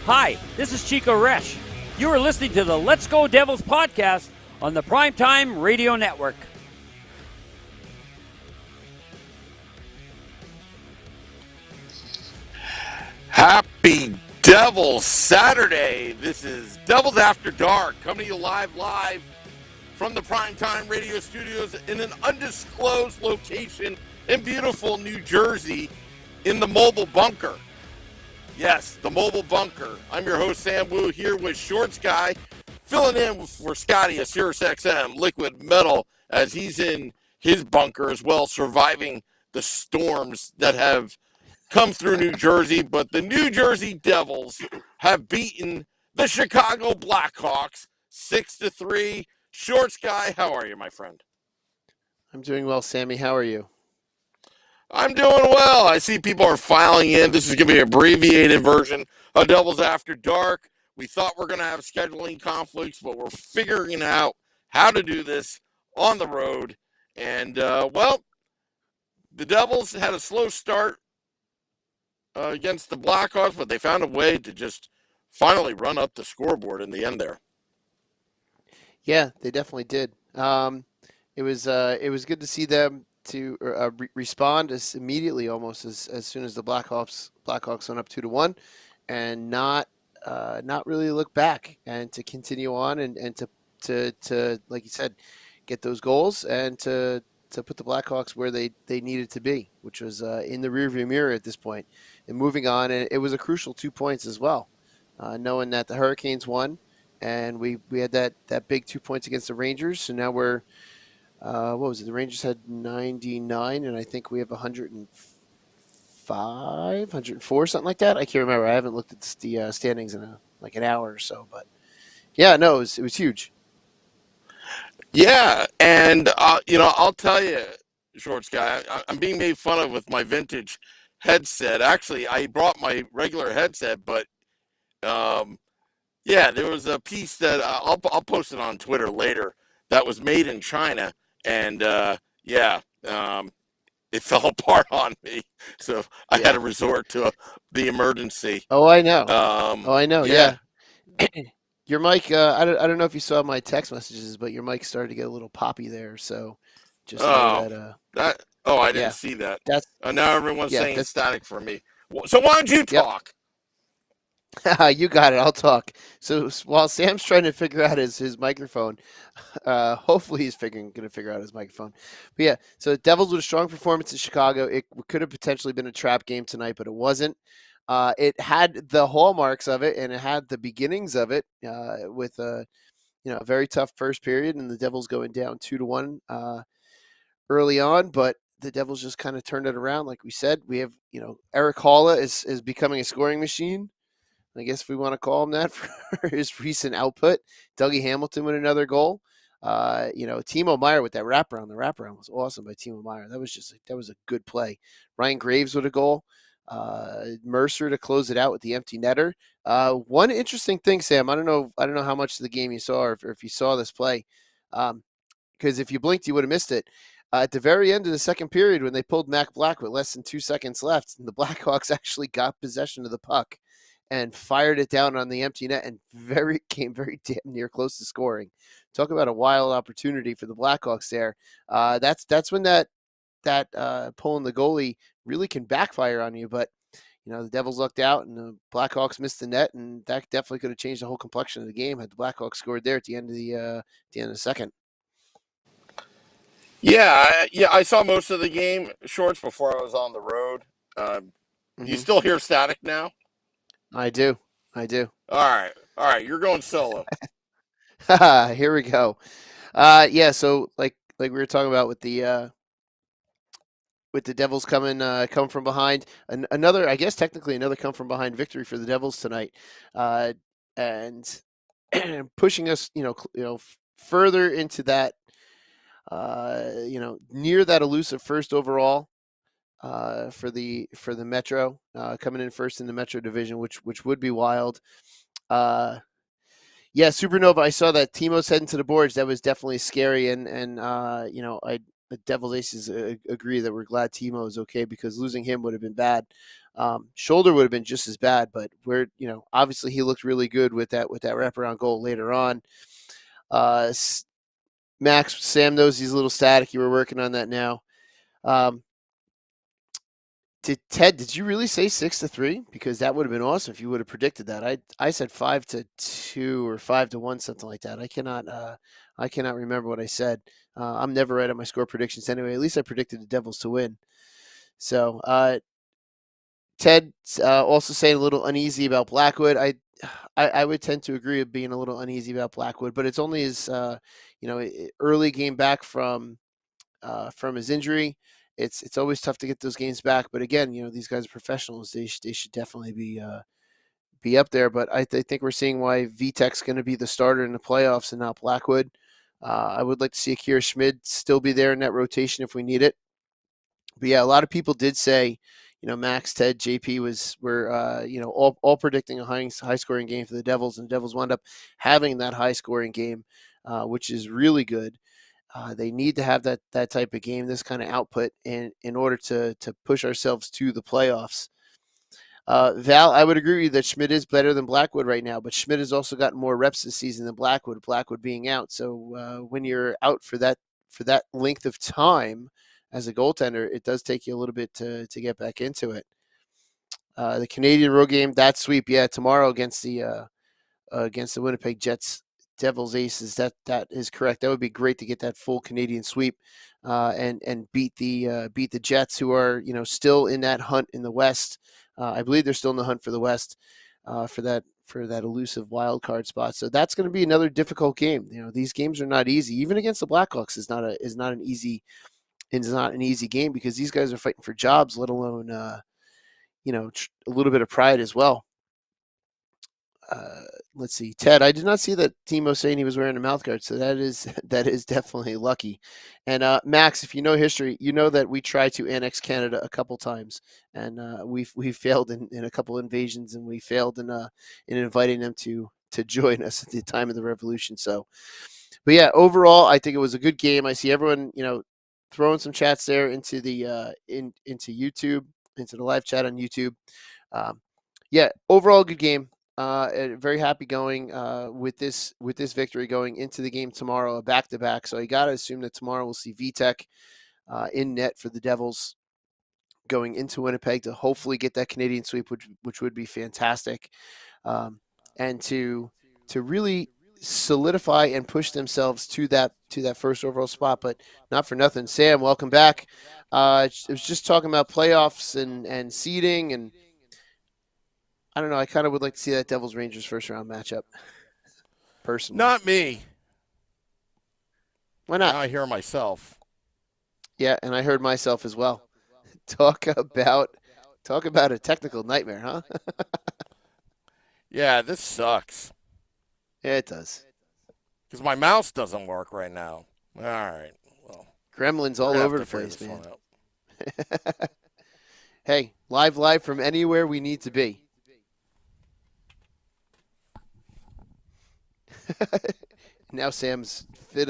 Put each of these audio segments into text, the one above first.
Hi, this is Chico Resch. You are listening to the Let's Go Devils podcast on the Primetime Radio Network. Happy Devils Saturday. This is Devils After Dark, coming to you live from the Primetime Radio Studios in an undisclosed location in beautiful New Jersey in the Mobile Bunker. Yes, the Mobile Bunker. I'm your host, Sam Wu, here with Shorts Guy, filling in for Scotty at Sirius XM Liquid Metal as he's in his bunker as well, surviving the storms that have come through New Jersey. But the New Jersey Devils have beaten the Chicago Blackhawks 6-3. Shorts Guy, how are you, my friend? I'm doing well, Sammy. How are you? I'm doing well. I see people are filing in. This is going to be an abbreviated version of Devils After Dark. We thought we're going to have scheduling conflicts, but we're figuring out how to do this on the road. And, well, the Devils had a slow start against the Blackhawks, but they found a way to just finally run up the scoreboard in the end there. Yeah, they definitely did. It was good to see them to respond as immediately, almost as soon as the Blackhawks went up 2-1, and not really look back and to continue on and to like you said, get those goals and to put the Blackhawks where they needed to be, which was in the rearview mirror at this point, and moving on. And it was a crucial 2 points as well, knowing that the Hurricanes won, and we had that big 2 points against the Rangers. So now we're what was it? The Rangers had 99, and I think we have 105, 104, something like that. I can't remember. I haven't looked at the standings in an hour or so, but yeah, no, it was huge. Yeah, and I'll tell you, Shorts Guy, I'm being made fun of with my vintage headset. Actually, I brought my regular headset, but yeah, there was a piece that I'll post it on Twitter later that was made in China. And, it fell apart on me. So I had to resort to the emergency. Oh, I know. Yeah. Your mic, I don't know if you saw my text messages, but your mic started to get a little poppy there. So just know that. I didn't see that. Now everyone's saying it's static for me. So why don't you talk? You got it. I'll talk. So while Sam's trying to figure out his microphone, hopefully he's going to figure out his microphone. But yeah, so Devils with a strong performance in Chicago. It could have potentially been a trap game tonight, but it wasn't. It had the hallmarks of it, and it had the beginnings of it with a very tough first period, and the Devils going down 2-1 early on, but the Devils just kind of turned it around. Like we said, we have Eric Haula is becoming a scoring machine. I guess we want to call him that for his recent output. Dougie Hamilton with another goal. Timo Meier with that wraparound. The wraparound was awesome by Timo Meier. That was a good play. Ryan Graves with a goal. Mercer to close it out with the empty netter. One interesting thing, Sam, I don't know how much of the game you saw or if you saw this play, because if you blinked, you would have missed it. At the very end of the second period, when they pulled Mac Black with less than 2 seconds left, the Blackhawks actually got possession of the puck and fired it down on the empty net and came very damn near close to scoring. Talk about a wild opportunity for the Blackhawks there. That's when that pulling the goalie really can backfire on you. But the Devils lucked out and the Blackhawks missed the net, and that definitely could have changed the whole complexion of the game had the Blackhawks scored there at the end of the second. Yeah, I saw most of the game, Shorts, before I was on the road. You still hear static now? I do. All right, you're going solo. Here we go. Yeah, so like we were talking about with the Devils coming from behind, another, I guess technically another come from behind victory for the Devils tonight, and pushing us, further into that, near that elusive first overall for the Metro, coming in first in the Metro division, which would be wild. Yeah, Supernova. I saw that Timo's heading to the boards. That was definitely scary, and the Devils Aces agree that we're glad Timo is okay because losing him would have been bad. Shoulder would have been just as bad, but obviously he looked really good with that wraparound goal later on. Max, Sam knows he's a little static. You were working on that now. Did you really say 6-3? Because that would have been awesome if you would have predicted that. I said 5-2 or 5-1, something like that. I cannot remember what I said. I'm never right on my score predictions anyway. At least I predicted the Devils to win. So Ted also saying a little uneasy about Blackwood. I would tend to agree with being a little uneasy about Blackwood, but it's only his early game back from his injury. It's always tough to get those games back, but again, these guys are professionals. They should definitely be up there. But I think we're seeing why Vitek's going to be the starter in the playoffs and not Blackwood. I would like to see Akira Schmid still be there in that rotation if we need it. But yeah, a lot of people did say, Max, Ted, JP were all predicting a high scoring game for the Devils, and the Devils wound up having that high scoring game, which is really good. They need to have that type of game, this kind of output, in order to push ourselves to the playoffs. Val, I would agree with you that Schmidt is better than Blackwood right now, but Schmidt has also gotten more reps this season than Blackwood being out. So when you're out for that length of time as a goaltender, it does take you a little bit to get back into it. The Canadian road game, that sweep, yeah, tomorrow against the Winnipeg Jets. Devils Aces, that is correct. That would be great to get that full Canadian sweep and beat the Jets, who are still in that hunt in the West. I believe they're still in the hunt for the West for that elusive wild card spot. So that's going to be another difficult game. These games are not easy. Even against the Blackhawks is not an easy game because these guys are fighting for jobs, let alone a little bit of pride as well. Let's see, Ted. I did not see that Timo saying he was wearing a mouthguard, so that is definitely lucky. And Max, if you know history, you know that we tried to annex Canada a couple times, and we failed in a couple invasions, and we failed in inviting them to join us at the time of the Revolution. So, but yeah, overall, I think it was a good game. I see everyone throwing some chats there into the into YouTube, into the live chat on YouTube. Yeah, overall good game. Very happy going with this victory going into the game tomorrow, a back-to-back. So you got to assume that tomorrow we'll see Vitek in net for the Devils going into Winnipeg to hopefully get that Canadian sweep, which would be fantastic, and to really solidify and push themselves to that first overall spot. But not for nothing, Sam, welcome back. I was just talking about playoffs and seeding, and I don't know. I kind of would like to see that Devils Rangers first round matchup. Personally, Not me. Why not? Now I hear myself. Yeah, and I heard myself as well. Talk about a technical nightmare, huh? Yeah, this sucks. Yeah, it does. Because my mouse doesn't work right now. All right. Well, Gremlins all over the place, man. Hey, live from anywhere we need to be. Now Sam's fit.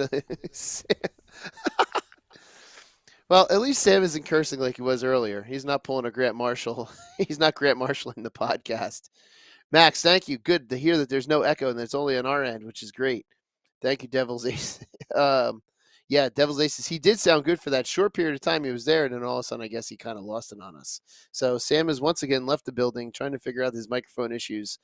Well, at least Sam isn't cursing like he was earlier. He's not pulling a Grant Marshall. He's not Grant Marshalling the podcast. Max, thank you. Good to hear that there's no echo and that it's only on our end, which is great. Thank you, Devils Ace. Yeah, Yeah, Devil's Aces. He did sound good for that short period of time he was there, and then all of a sudden, I guess he kind of lost it on us. So Sam has once again left the building, trying to figure out his microphone issues.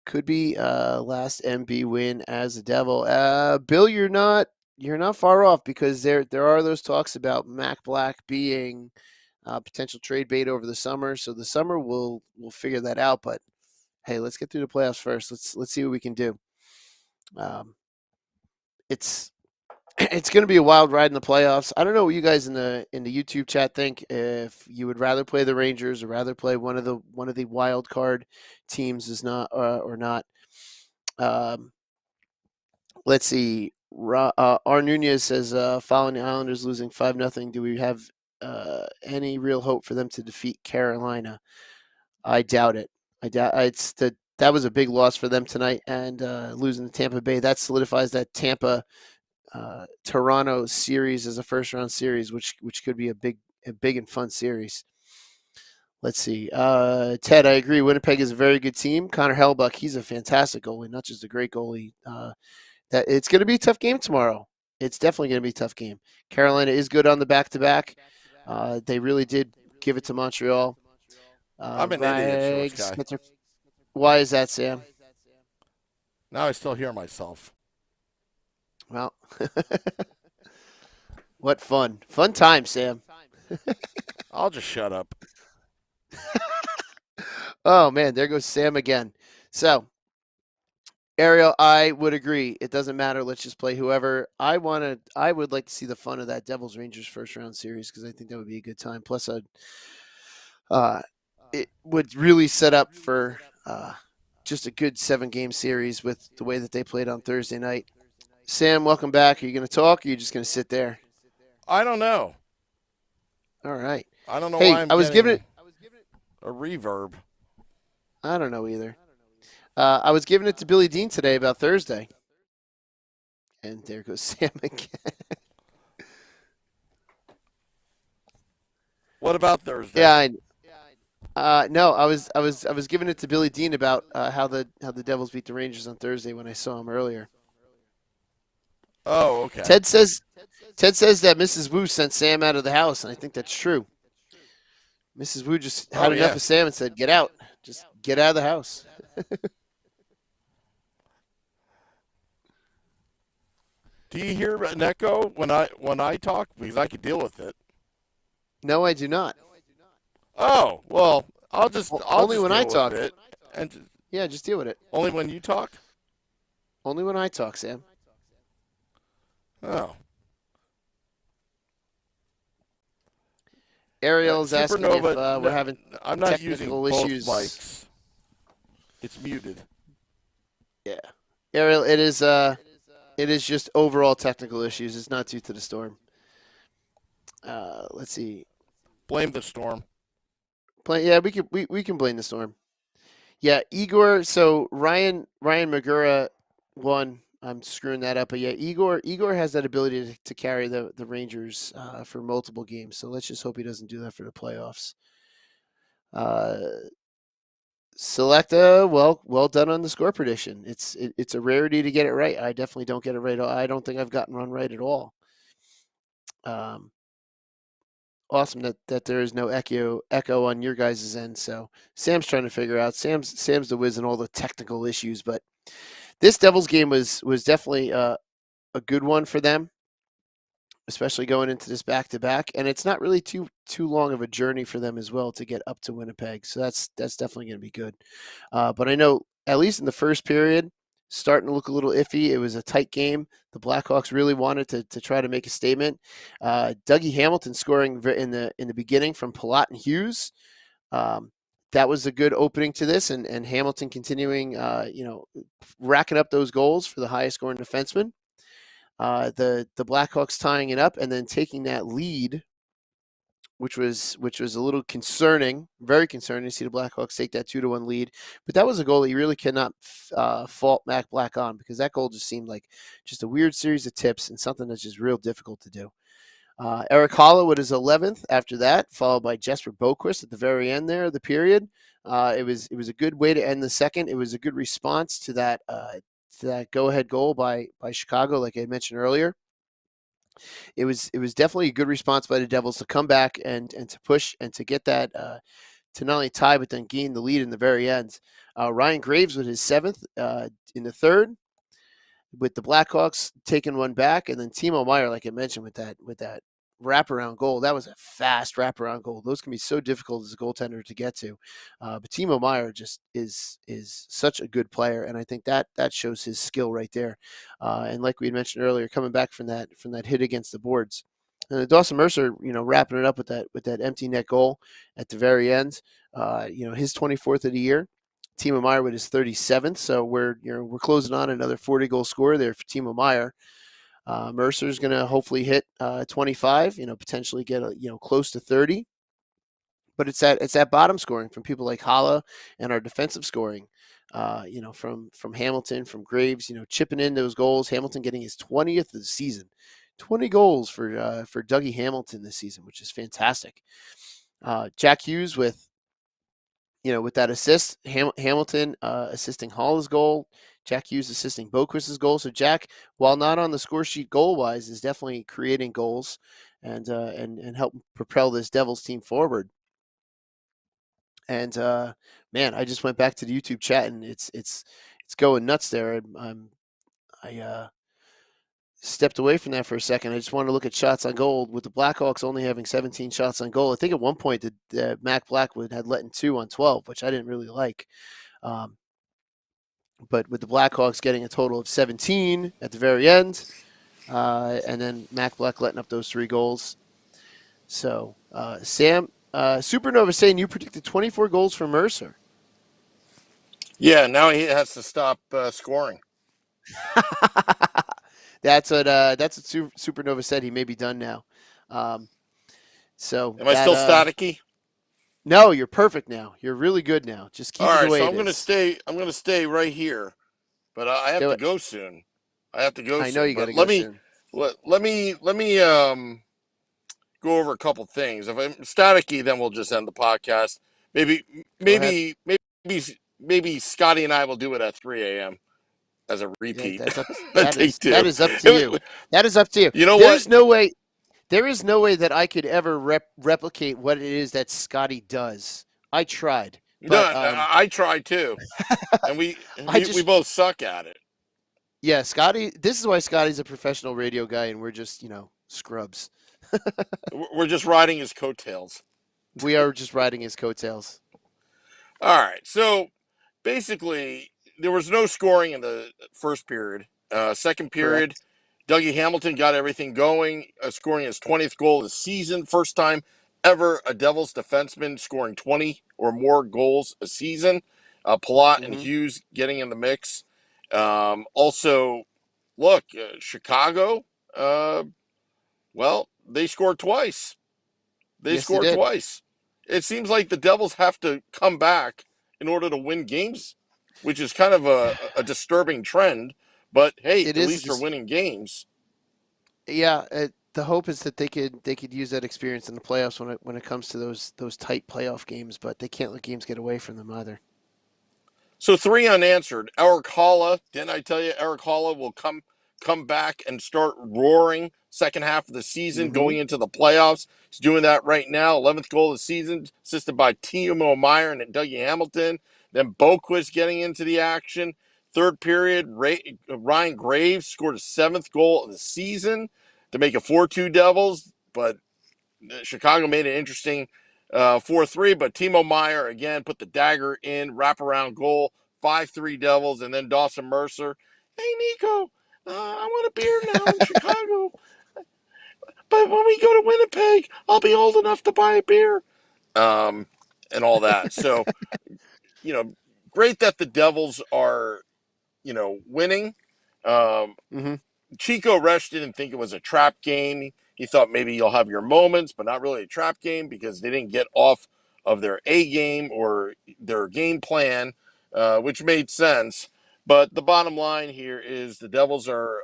Could be last MB win as a Devil. Bill, you're not far off, because there are those talks about Mac Black being potential trade bait over the summer. So the summer we'll figure that out. But hey, let's get through the playoffs first. Let's see what we can do. It's going to be a wild ride in the playoffs. I don't know what you guys in the YouTube chat think. If you would rather play the Rangers or rather play one of the wild card teams is not or not. Let's see. R. Nunez says, following the Islanders losing 5-0, do we have any real hope for them to defeat Carolina? I doubt it. That was a big loss for them tonight, and losing to Tampa Bay, that solidifies that Tampa Toronto series as a first round series, which could be a big and fun series. Let's see. Ted, I agree. Winnipeg is a very good team. Connor Hellbuck, he's a fantastic goalie, not just a great goalie. That it's going to be a tough game tomorrow. It's definitely going to be a tough game. Carolina is good on the back-to-back. They really did give it to Montreal. I'm an idiot, Shorts guy. Why is that, Sam? Now I still hear myself. Well, what fun. Fun time, Sam. I'll just shut up. Oh, man, there goes Sam again. So, Ariel, I would agree. It doesn't matter. Let's just play whoever. I would like to see the fun of that Devils Rangers first round series, because I think that would be a good time. Plus, it would really set up for just a good 7-game series with the way that they played on Thursday night. Sam, welcome back. Are you going to talk, or are you just going to sit there? I don't know. All right. I don't know why I was giving it a reverb. I don't know either. I was giving it to Billy Dean today about Thursday. And there goes Sam again. What about Thursday? Yeah, no, I was giving it to Billy Dean about how the Devils beat the Rangers on Thursday when I saw him earlier. Oh, okay. Ted says that Mrs. Wu sent Sam out of the house, and I think that's true. Mrs. Wu just had enough of Sam and said, "Get out. Just get out of the house." Do you hear an echo when I talk? Because I could deal with it. No, I do not. Oh, well, I'll just only when I talk. It and yeah, just deal with it. Only when you talk? Only when I talk, Sam. Oh. Ariel's asking if we're having I'm not technical using both issues. mics. It's muted. Yeah. Ariel, it is just overall technical issues. It's not due to the storm. Let's see. Blame the storm. Yeah, we can blame the storm. Yeah, Igor. So Ryan Magura won. I'm screwing that up, but yeah, Igor has that ability to carry the Rangers for multiple games. So let's just hope he doesn't do that for the playoffs. Selecta, well done on the score prediction. It's a rarity to get it right. I definitely don't get it right. I don't think I've gotten one right at all. Awesome that there is no echo on your guys' end. So Sam's trying to figure out. Sam's the whiz in all the technical issues, but this Devils game was definitely a good one for them, especially going into this back-to-back. And it's not really too long of a journey for them as well to get up to Winnipeg. So that's definitely going to be good. But I know, at least in the first period, starting to look a little iffy. It was a tight game. The Blackhawks really wanted to try to make a statement. Dougie Hamilton scoring in the beginning from Palat and Hughes. That was a good opening to this, and Hamilton continuing, racking up those goals for the highest scoring defenseman. The Blackhawks tying it up and then taking that lead, which was a little concerning, very concerning to see the Blackhawks take that 2-1 lead. But that was a goal that you really cannot fault Mac Black on, because that goal just seemed like just a weird series of tips and something that's just real difficult to do. Eric Holla with his 11th after that, followed by Jesper Boquist at the very end there of the period. It was a good way to end the second. It was a good response to that that go-ahead goal by Chicago, like I mentioned earlier, it was definitely a good response by the Devils to come back and to push and to get that to not only tie but then gain the lead in the very end. Ryan Graves with his seventh in the third, with the Blackhawks taking one back, and then Timo Meier, like I mentioned, with that wraparound goal. That was a fast wraparound goal. Those can be so difficult as a goaltender to get to. But Timo Meier just is such a good player, and I think that shows his skill right there. And like we had mentioned earlier, coming back from that hit against the boards. And Dawson Mercer, wrapping it up with that empty net goal at the very end. His 24th of the year. Timo Meier with his 37th, so we're closing on another 40-goal scorer there for Timo Meier. Mercer's going to hopefully hit 25, potentially get close to 30. But it's that bottom scoring from people like Hala and our defensive scoring, from Hamilton, from Graves, chipping in those goals. Hamilton getting his 20th of the season, 20 goals for Dougie Hamilton this season, which is fantastic. Jack Hughes with that assist, Hamilton assisting Hall's goal, Jack Hughes assisting Boquist's goal. So Jack, while not on the score sheet goal-wise, is definitely creating goals and help propel this Devils team forward. And man, I just went back to the YouTube chat and it's going nuts there. I stepped away from that for a second. I just wanted to look at shots on goal, with the Blackhawks only having 17 shots on goal. I think at one point that Mac Blackwood had let in 2 on 12, which I didn't really like. But with the Blackhawks getting a total of 17 at the very end, and then Mac Black letting up those 3 goals. So, Sam, Supernova saying you predicted 24 goals for Mercer. Yeah, now he has to stop scoring. That's what Supernova said. He may be done now. So am I still staticky? No, you're perfect now. You're really good now. Just keep it the way so it I'm gonna is. stay. I'm gonna stay right here, but I have to go soon. I know you got to go soon. Let me go over a couple things. If I'm staticky, then we'll just end the podcast. Maybe Scotty and I will do it at 3 a.m. as a repeat. Yeah, That is up to you. That is up to you. You know what? There is no way that I could ever replicate what it is that Scotty does. I tried. But, I tried too, and we both suck at it. Yeah, Scotty. This is why Scotty's a professional radio guy, and we're just scrubs. We're just riding his coattails. We are just riding his coattails. All right, so basically, there was no scoring in the first period. Second period, correct. Dougie Hamilton got everything going, scoring his 20th goal of the season. First time ever a Devils defenseman scoring 20 or more goals a season. Palat and Hughes getting in the mix. Also, look, Chicago, they scored twice. They scored twice. It seems like the Devils have to come back in order to win games, which is kind of a disturbing trend. But hey, at least they're winning games. Yeah, the hope is that they could use that experience in the playoffs when it comes to those tight playoff games, but they can't let games get away from them either. So 3 unanswered. Eric Halla, didn't I tell you Eric Halla will come back and start roaring second half of the season going into the playoffs? He's doing that right now. 11th goal of the season, assisted by Timo Meier and Dougie Hamilton. Then Boquist getting into the action. Third period, Ryan Graves scored his 7th goal of the season to make it 4-2 Devils, but Chicago made it interesting 4-3, but Timo Meier again put the dagger in, wraparound goal, 5-3 Devils, and then Dawson Mercer. Hey, Nico, I want a beer now in Chicago, but when we go to Winnipeg, I'll be old enough to buy a beer, and all that. So, great that the Devils are, winning. Chico Resch didn't think it was a trap game. He thought maybe you'll have your moments, but not really a trap game because they didn't get off of their A game or their game plan, which made sense. But the bottom line here is the Devils are,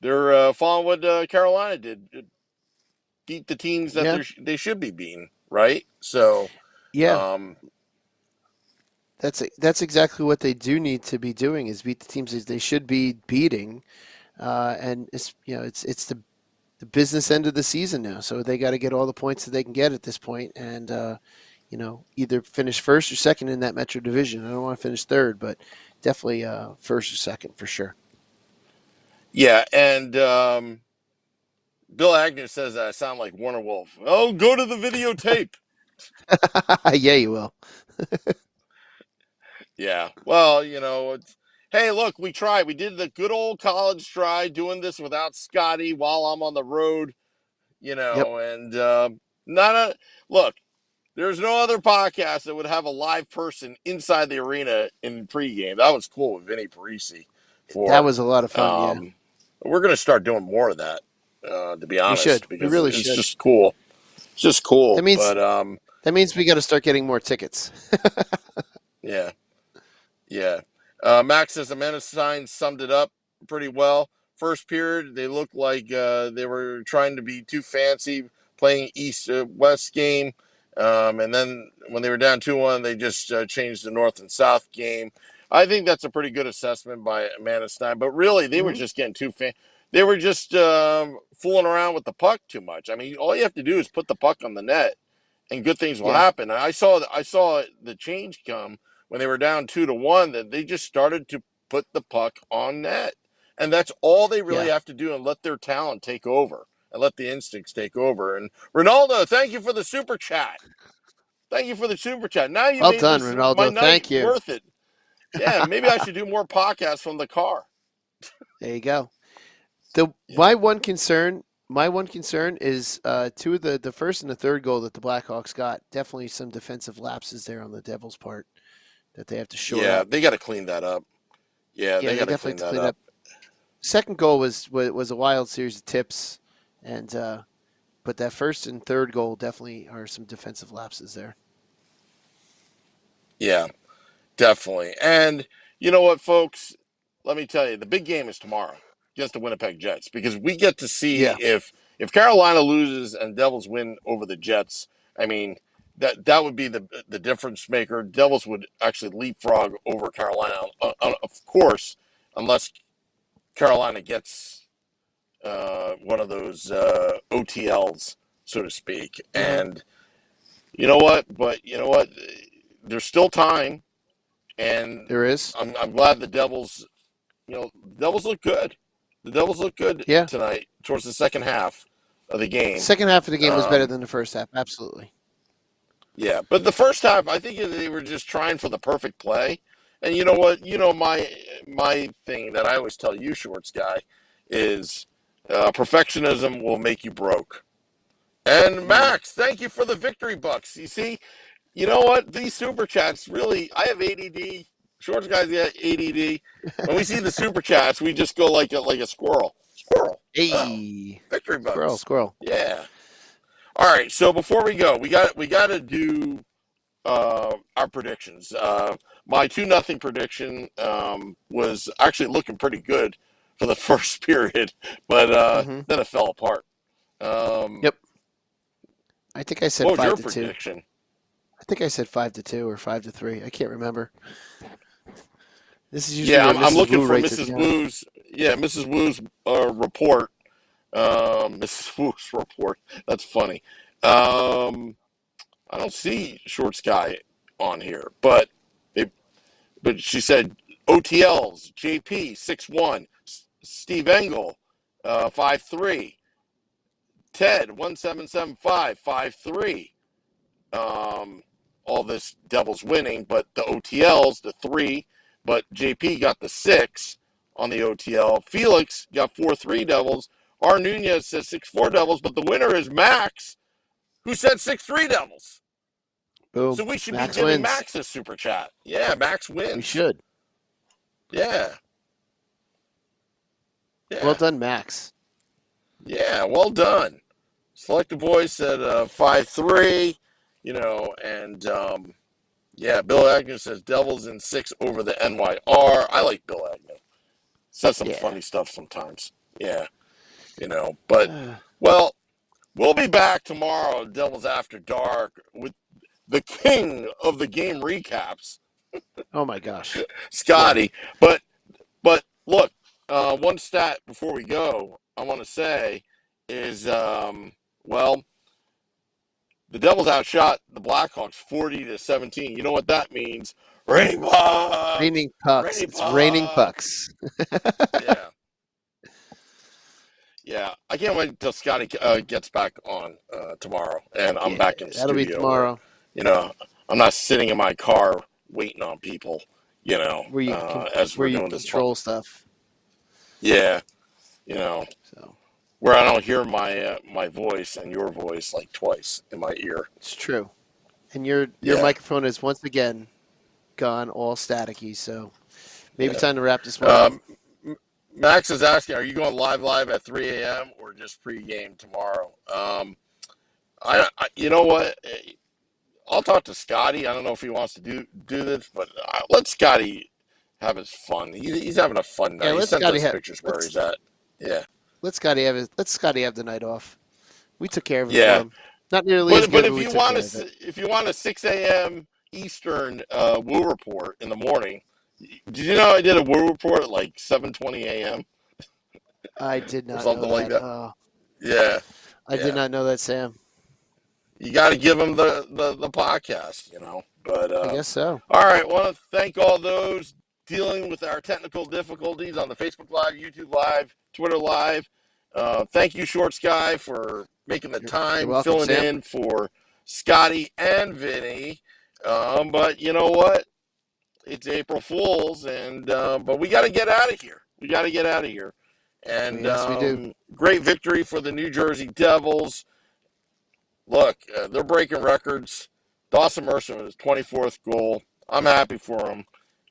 they're following what Carolina did, beat the teams that they should be beating, right? So, yeah. That's exactly what they do need to be doing is beat the teams that they should be beating, and it's the business end of the season now, so they got to get all the points that they can get at this point, and either finish first or second in that Metro division. I don't want to finish third, but definitely first or second for sure. Yeah, and Bill Agnew says that I sound like Warner Wolf. Oh, go to the videotape. Yeah, you will. Yeah. Well, hey, look, we tried. We did the good old college try doing this without Scotty while I'm on the road, Yep. and not a look. There's no other podcast that would have a live person inside the arena in pregame. That was cool with Vinny Parisi. That was a lot of fun. Yeah, We're going to start doing more of that, to be we should. honest, We because really it's should. just cool. It's just cool. That means But that means we got to start getting more tickets. yeah. Yeah. Max says Amanda Stein summed it up pretty well. First period, they looked like they were trying to be too fancy, playing East-West game. And then when they were down 2-1, they just changed the North and South game. I think that's a pretty good assessment by Amanda Stein. But really, they were Hmm. just getting too fancy. They were just fooling around with the puck too much. I mean, all you have to do is put the puck on the net, and good things will Yeah, happen. And I saw the change come when they were down 2-1, that they just started to put the puck on net. And that's all they really yeah. have to do, and let their talent take over and let the instincts take over. And Ronaldo, thank you for the super chat. Thank you for the super chat. Now you Well made done, my Ronaldo. night Thank you. worth it. Yeah, maybe I should do more podcasts from the car. There you go. Yeah. My one concern is two of the first and the third goal that the Blackhawks got. Definitely some defensive lapses there on the Devils' part that they have to shore Yeah, up. they got to clean that up. Yeah, Yeah, they they got to definitely clean have to that clean up. up. Second goal was a wild series of tips, and but that first and third goal definitely are some defensive lapses there. Yeah, definitely. And you know what, folks? Let me tell you, the big game is tomorrow against the Winnipeg Jets, because we get to see Yeah. if Carolina loses and Devils win over the Jets. I mean, that would be the difference maker. Devils would actually leapfrog over Carolina, of course, unless Carolina gets one of those OTLs, so to speak. Hmm. And you know what? But you know what? There's still time, and There is. I'm glad the Devils. The Devils look good. The Devils look good Yeah. tonight towards the second half of the game. Second half of the game was better Um, than the first half. Absolutely. yeah, but the first half, I think they were just trying for the perfect play. And you know what? My thing that I always tell you, Shorts guy, is perfectionism will make you broke. And Mm. Max, thank you for the victory bucks. You see, you know what? These super chats really. I have ADD. Shorts guys got ADD. When we see the super chats, we just go like a squirrel. Squirrel. Oh, Hey, victory squirrel, bucks. squirrel. Yeah. All right. So before we go, we got to do our predictions. My 2-0 prediction was actually looking pretty good for the first period, but Hmm. then it fell apart. Um, Yep. I think I said what was five your to two. prediction? I think I said 5-2 or 5-3. I can't remember. This is usually Yeah, where I'm Mrs. looking Wu for writes it Mrs. down. Wu's. Yeah, Mrs. Wu's report. Mrs. Wu's report. That's funny. Um, I don't see Short Sky on here, but she said OTLs, JP 6-1, Steve Engel 5-3, Ted 1775 5-3. Um, all this Devils winning, but the OTLs the 3, but JP got the 6 on the OTL. Felix got 4-3 Devils. R. Nunez says 6-4 Devils, but the winner is Max, who said 6-3 Devils. Boom. So we should be Max giving wins. Max a super chat. Yeah, Max We wins. should. Yeah. Well Yeah. done, Max. Yeah. Well done. Selective Voice said 5-3, and yeah, Bill Agnew says Devils in 6 over the NYR. I like Bill Agnew. Says some Yeah. funny stuff sometimes. Yeah. But, well, we'll be back tomorrow, Devils After Dark, with the king of the game recaps, Oh my gosh. Scotty. But look, one stat before we go, I want to say is well, the Devils outshot the Blackhawks 40-17. You know what that means? Raining pucks. Raining pucks. Raining It's raining pucks. Yeah. Yeah. I can't wait until Scotty gets back on tomorrow, and I'm back in the That'll studio. be tomorrow. You know, I'm not sitting in my car waiting on people. You know, Where you as we're doing this control stuff. Yeah. You know. So Where I don't hear my voice and your voice like twice in my ear. it's true. And your microphone is once again gone all staticky, so maybe time to wrap this one up. Max is asking, are you going live at 3 a.m. or just pre-game tomorrow? You know what? I'll talk to Scotty. I don't know if he wants to do this, but let Scotty have his fun. He's having a fun night. Yeah, he let sent Scotty us pictures where he's at. Yeah. Let Scotty have the night off. We took care of it Yeah. for him. Not nearly as good, But but we took care of it. if you want a 6 a.m. Eastern Woo report in the morning, did you know I did a Woo report at like 7:20 a.m.? I did not something know like that. that. Yeah. I did not know that, Sam. You got to give him the podcast, you know. But I guess so. All right. I want to thank all those dealing with our technical difficulties on the Facebook Live, YouTube Live, Twitter Live. Thank you, Short Sky, for making the time, you're welcome, filling Sam. in for Scotty and Vinny. But you know what? It's April Fool's, and but we got to get out of here. And Yes, we do. Great victory for the New Jersey Devils. Look, they're breaking records. Dawson Mercer with his 24th goal. I'm happy for him,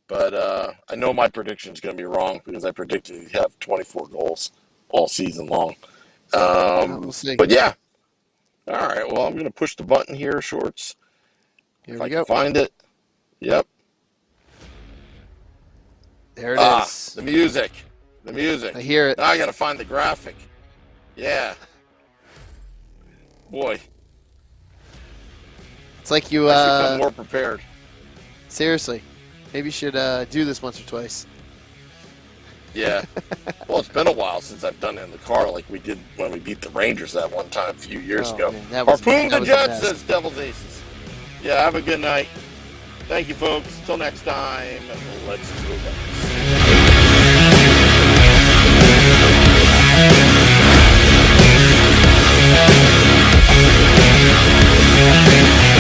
but I know my prediction is going to be wrong because I predicted he'd have 24 goals all season long. We'll see. But yeah. All right, well, I'm going to push the button here, Shorts. Here If we I go. can find it. Yep. There it is. The music. I hear it. Now I got to find the graphic. Yeah. Boy, It's like you, I should come more prepared. seriously, maybe you should do this once or twice. Yeah. Well, it's been a while since I've done it in the car like we did when we beat the Rangers that one time a few years ago. Man, that was Harpoon the the Jets, best. says Devil's Aces. Yeah, have a good night. Thank you, folks. Till next time, let's go.